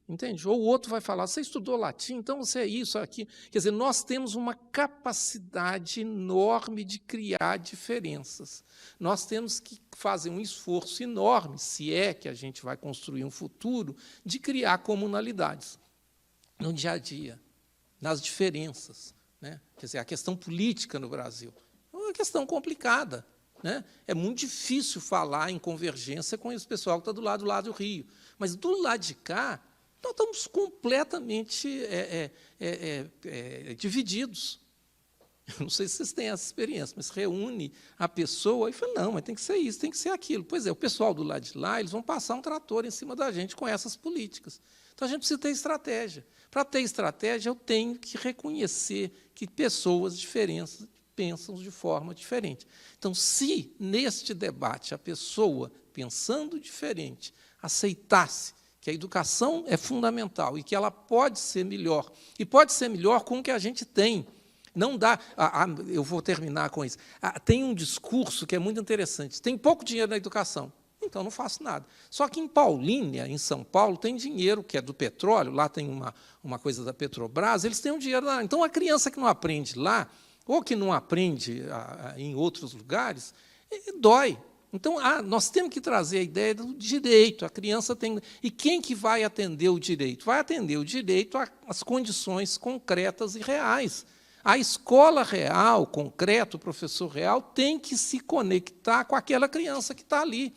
Entende? Ou o outro vai falar, você estudou latim, então você é isso, aqui. Quer dizer, nós temos uma capacidade enorme de criar diferenças. Nós temos que fazer um esforço enorme, se é que a gente vai construir um futuro, de criar comunalidades no dia a dia, nas diferenças. Né? Quer dizer, a questão política no Brasil é uma questão complicada. né? É muito difícil falar em convergência com esse pessoal que está do lado do Rio. Mas, do lado de cá, nós estamos completamente divididos. Eu não sei se vocês têm essa experiência, mas reúne a pessoa e fala, não, mas tem que ser isso, tem que ser aquilo. Pois é, o pessoal do lado de lá, eles vão passar um trator em cima da gente com essas políticas. Então, a gente precisa ter estratégia. Para ter estratégia, eu tenho que reconhecer que pessoas diferentes pensam de forma diferente. Então, se, neste debate, a pessoa, pensando diferente, aceitasse que a educação é fundamental e que ela pode ser melhor, e pode ser melhor com o que a gente tem. Não dá. Eu vou terminar com isso. Tem um discurso que é muito interessante. Tem pouco dinheiro na educação, então não faço nada. Só que em Paulínia, em São Paulo, tem dinheiro que é do petróleo, lá tem uma coisa da Petrobras, eles têm um dinheiro lá. Então, a criança que não aprende lá, ou que não aprende em outros lugares, dói. Então, nós temos que trazer a ideia do direito. A criança tem... E quem que vai atender o direito? Vai atender o direito às condições concretas e reais. A escola real, concreto, o professor real, tem que se conectar com aquela criança que está ali.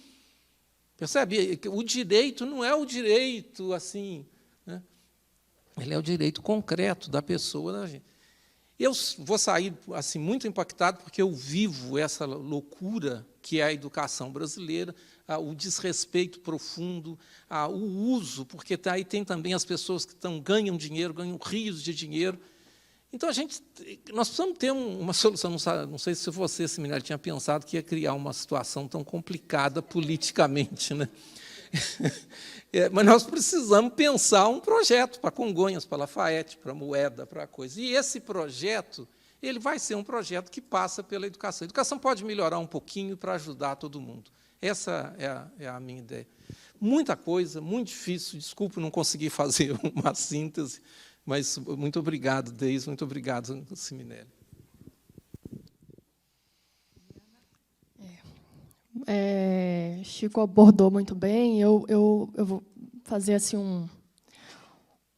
Percebe? O direito não é o direito assim, né? Ele é o direito concreto da pessoa, da gente. Eu vou sair assim muito impactado, porque eu vivo essa loucura que é a educação brasileira, o desrespeito profundo, o uso, porque aí tem também as pessoas que ganham dinheiro, ganham rios de dinheiro. Então, nós precisamos ter uma solução. Não sei se você, Siminelli, tinha pensado que ia criar uma situação tão complicada politicamente, né? Mas nós precisamos pensar um projeto para Congonhas, para Lafayette, para Moeda, para coisa. E esse projeto, ele vai ser um projeto que passa pela educação. A educação pode melhorar um pouquinho para ajudar todo mundo. Essa é a minha ideia. Muita coisa, muito difícil. Desculpe não conseguir fazer uma síntese, mas muito obrigado, Deise, muito obrigado, Siminelli. Chico abordou muito bem. Eu vou fazer assim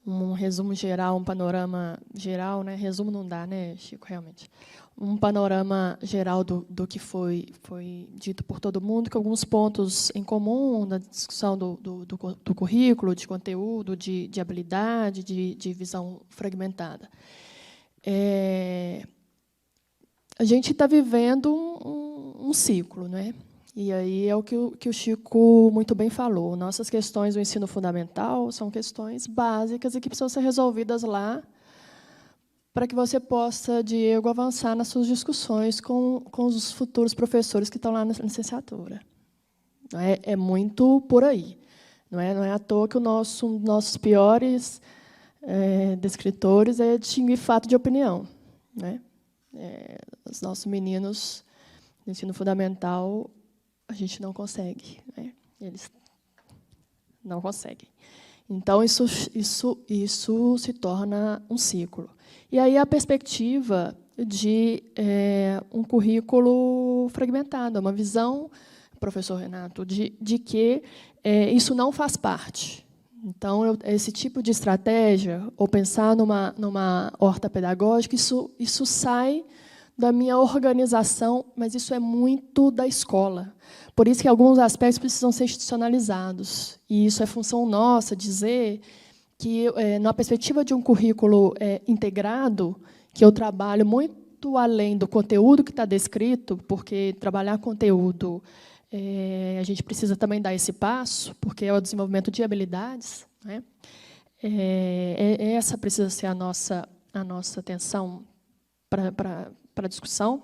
um resumo geral, um panorama geral, né? Resumo não dá, né, Chico, realmente. Um panorama geral do que foi dito por todo mundo, com alguns pontos em comum na discussão do currículo, de conteúdo, de habilidade, de visão fragmentada. A gente está vivendo um ciclo, né? E aí é o que o Chico muito bem falou. Nossas questões do ensino fundamental são questões básicas e que precisam ser resolvidas lá para que você possa, Diego, avançar nas suas discussões com os futuros professores que estão lá na licenciatura. É muito por aí. Não é à toa que nossos piores descritores é distinguir fato de opinião, né? Os nossos meninos do ensino fundamental, a gente não consegue, né? Eles não conseguem. Então, isso se torna um ciclo. E aí a perspectiva de um currículo fragmentado, uma visão, professor Renato, de que isso não faz parte. Então, esse tipo de estratégia, ou pensar numa horta pedagógica, isso sai da minha organização, mas isso é muito da escola. Por isso que alguns aspectos precisam ser institucionalizados. E isso é função nossa, dizer que, na perspectiva de um currículo integrado, que eu trabalho muito além do conteúdo que está descrito, porque trabalhar conteúdo, a gente precisa também dar esse passo, porque é o desenvolvimento de habilidades, né? Essa precisa ser a nossa atenção para a discussão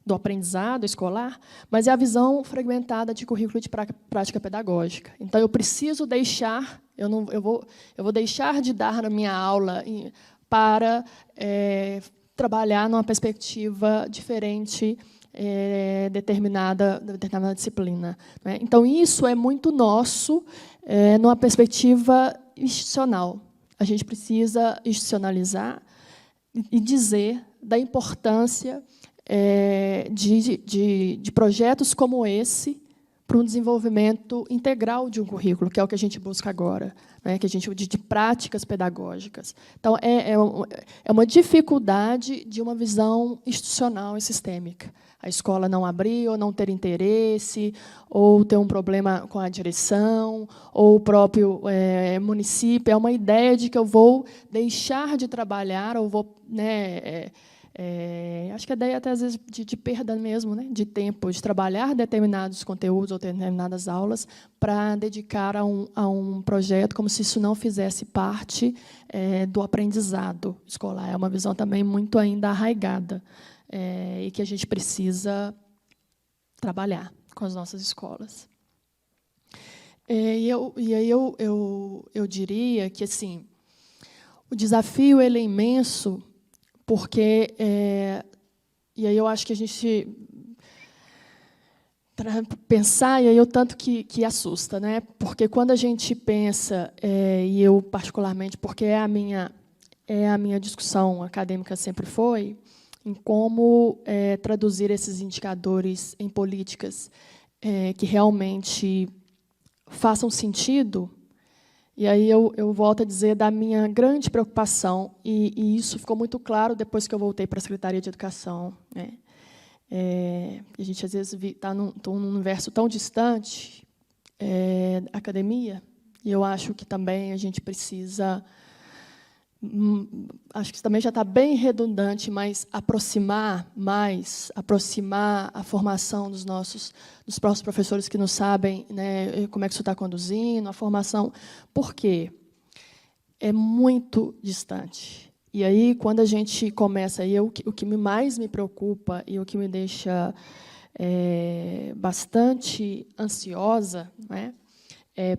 do aprendizado escolar, mas é a visão fragmentada de currículo de prática pedagógica. Então, eu preciso deixar, eu vou deixar de dar na minha aula para trabalhar numa perspectiva diferente, determinada disciplina, né? Então, isso é muito nosso, numa perspectiva institucional. A gente precisa institucionalizar e dizer da importância de projetos como esse para um desenvolvimento integral de um currículo, que é o que a gente busca agora, né, que a gente de práticas pedagógicas. Então, é uma dificuldade de uma visão institucional e sistêmica. A escola não abrir, ou não ter interesse, ou ter um problema com a direção, ou o próprio município. É uma ideia de que eu vou deixar de trabalhar, ou vou... né, acho que a ideia, até às vezes, de perda mesmo, né, de tempo, de trabalhar determinados conteúdos ou determinadas aulas para dedicar a um projeto, como se isso não fizesse parte do aprendizado escolar. É uma visão também muito ainda arraigada, e que a gente precisa trabalhar com as nossas escolas. E aí eu diria que, assim, o desafio ele é imenso, porque, e aí eu acho que a gente, para pensar, e aí o tanto que assusta, né? Porque quando a gente pensa, e eu particularmente, porque é a minha discussão acadêmica sempre foi, em como traduzir esses indicadores em políticas que realmente façam sentido. E aí eu volto a dizer da minha grande preocupação, e isso ficou muito claro depois que eu voltei para a Secretaria de Educação, né? A gente, às vezes, está num universo tão distante, academia, e eu acho que também a gente precisa, acho que também já está bem redundante, mas aproximar a formação dos próprios professores que não sabem, né, como é que isso está conduzindo, a formação. Por quê? É muito distante. E aí, quando a gente começa, o que mais me preocupa e o que me deixa bastante ansiosa, né,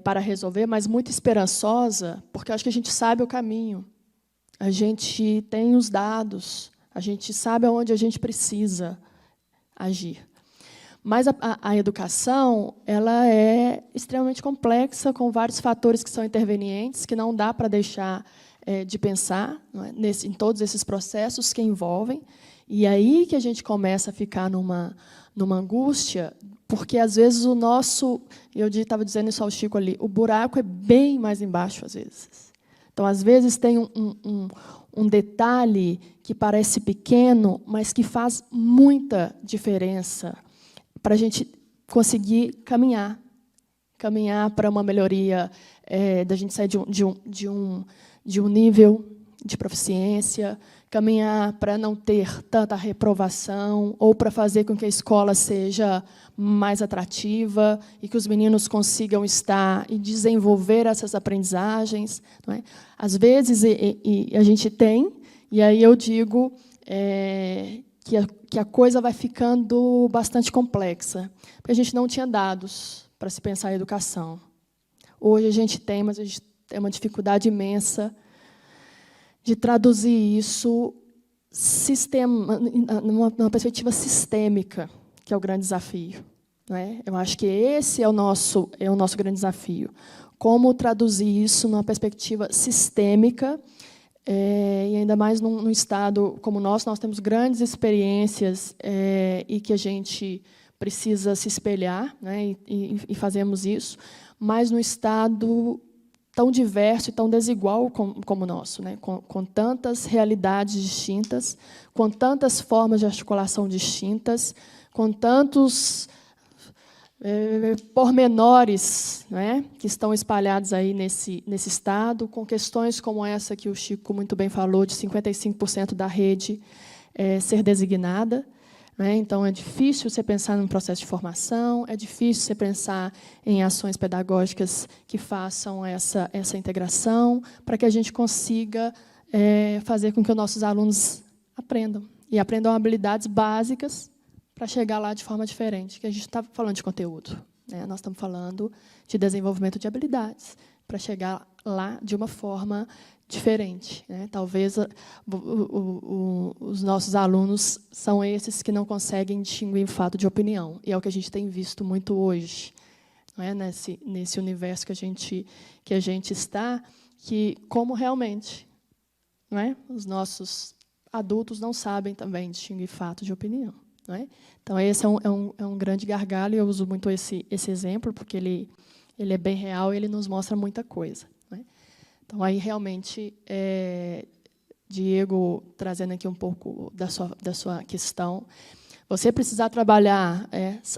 para resolver, mas muito esperançosa, porque eu acho que a gente sabe o caminho. A gente tem os dados, a gente sabe aonde a gente precisa agir. Mas a educação ela é extremamente complexa, com vários fatores que são intervenientes, que não dá para deixar de pensar, não é? Em todos esses processos que envolvem. E aí que a gente começa a ficar numa angústia, porque, às vezes, o nosso... Eu estava dizendo isso ao Chico ali, o buraco é bem mais embaixo, às vezes. Então, às vezes, tem um detalhe que parece pequeno, mas que faz muita diferença para a gente conseguir caminhar para uma melhoria, da gente sair de um nível de proficiência, caminhar para não ter tanta reprovação, ou para fazer com que a escola seja mais atrativa e que os meninos consigam estar e desenvolver essas aprendizagens. Não é? Às vezes, a gente tem, e aí eu digo que a coisa vai ficando bastante complexa, porque a gente não tinha dados para se pensar em educação. Hoje a gente tem, mas a gente tem uma dificuldade imensa de traduzir isso numa perspectiva sistêmica, que é o grande desafio. Não é? Eu acho que esse é o nosso grande desafio. Como traduzir isso numa perspectiva sistêmica, e ainda mais num Estado como o nosso, nós temos grandes experiências e que a gente precisa se espelhar, né, e fazemos isso, mas num Estado tão diverso e tão desigual como o nosso, né, com tantas realidades distintas, com tantas formas de articulação distintas, com tantos pormenores, né, que estão espalhados aí nesse Estado, com questões como essa que o Chico muito bem falou, de 55% da rede ser designada. Né? Então, é difícil você pensar num processo de formação, é difícil você pensar em ações pedagógicas que façam essa integração, para que a gente consiga fazer com que os nossos alunos aprendam, e aprendam habilidades básicas para chegar lá de forma diferente, que a gente está falando de conteúdo, né? Nós estamos falando de desenvolvimento de habilidades, para chegar lá de uma forma diferente, né? Talvez os nossos alunos são esses que não conseguem distinguir fato de opinião, e é o que a gente tem visto muito hoje, não é? Nesse universo que a gente está, que como realmente, não é? Os nossos adultos não sabem também distinguir fato de opinião. não é? Então, esse é um grande gargalo, e eu uso muito esse exemplo, porque ele é bem real e ele nos mostra muita coisa. Não é? Então, aí, realmente, Diego, trazendo aqui um pouco da sua questão, você precisar trabalhar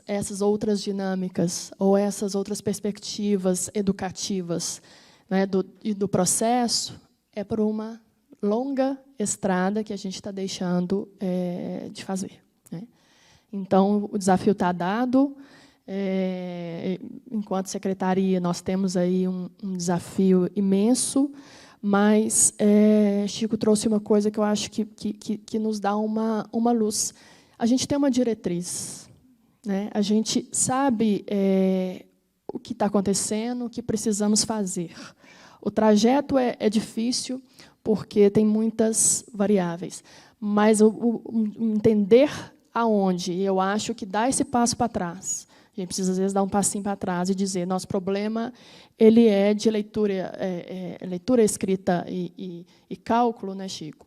essas outras dinâmicas ou essas outras perspectivas educativas, né, do processo, é por uma longa estrada que a gente está deixando de fazer. Né? Então, o desafio está dado. Enquanto secretaria, nós temos aí um desafio imenso, mas Chico trouxe uma coisa que eu acho que nos dá uma luz. A gente tem uma diretriz, né? A gente sabe o que está acontecendo, o que precisamos fazer. O trajeto é difícil, porque tem muitas variáveis, mas o entender aonde, eu acho que dá esse passo para trás. A gente precisa, às vezes, dar um passinho para trás e dizer, nosso problema ele é de leitura, leitura escrita e cálculo, né, Chico?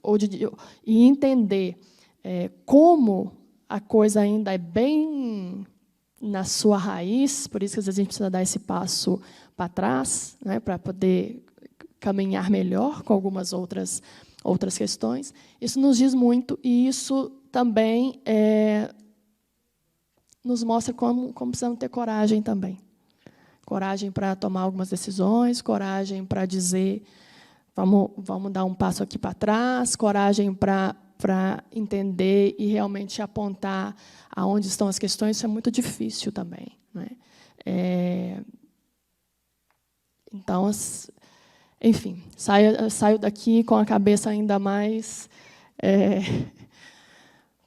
E entender como a coisa ainda é bem na sua raiz, por isso que, às vezes, a gente precisa dar esse passo para trás, né, para poder caminhar melhor com algumas outras questões. Isso nos diz muito, e isso também nos mostra como precisamos ter coragem também. Coragem para tomar algumas decisões, coragem para dizer, vamos dar um passo aqui para trás, coragem para entender e realmente apontar aonde estão as questões. Isso é muito difícil também. Né? Então, enfim, saio daqui com a cabeça ainda mais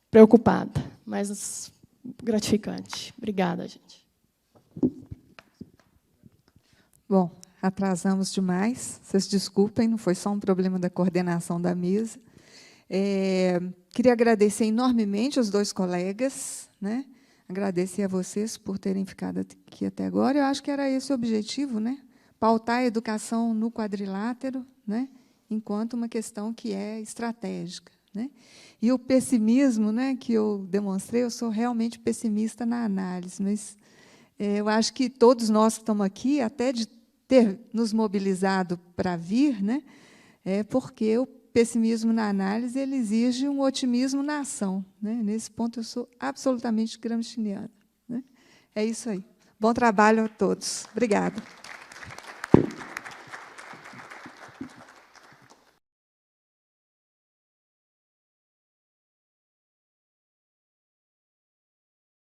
preocupada, mas gratificante. Obrigada, gente. Bom, atrasamos demais. Vocês desculpem, não foi só um problema da coordenação da mesa. Queria agradecer enormemente aos dois colegas, né? Agradecer a vocês por terem ficado aqui até agora. Eu acho que era esse o objetivo, né? Pautar a educação no quadrilátero, né? Enquanto uma questão que é estratégica. Né? E o pessimismo, né, que eu demonstrei, eu sou realmente pessimista na análise, mas eu acho que todos nós que estamos aqui, até de ter nos mobilizado para vir, né, porque o pessimismo na análise ele exige um otimismo na ação. Né? Nesse ponto, eu sou absolutamente gramsciana. Né? É isso aí. Bom trabalho a todos. Obrigada.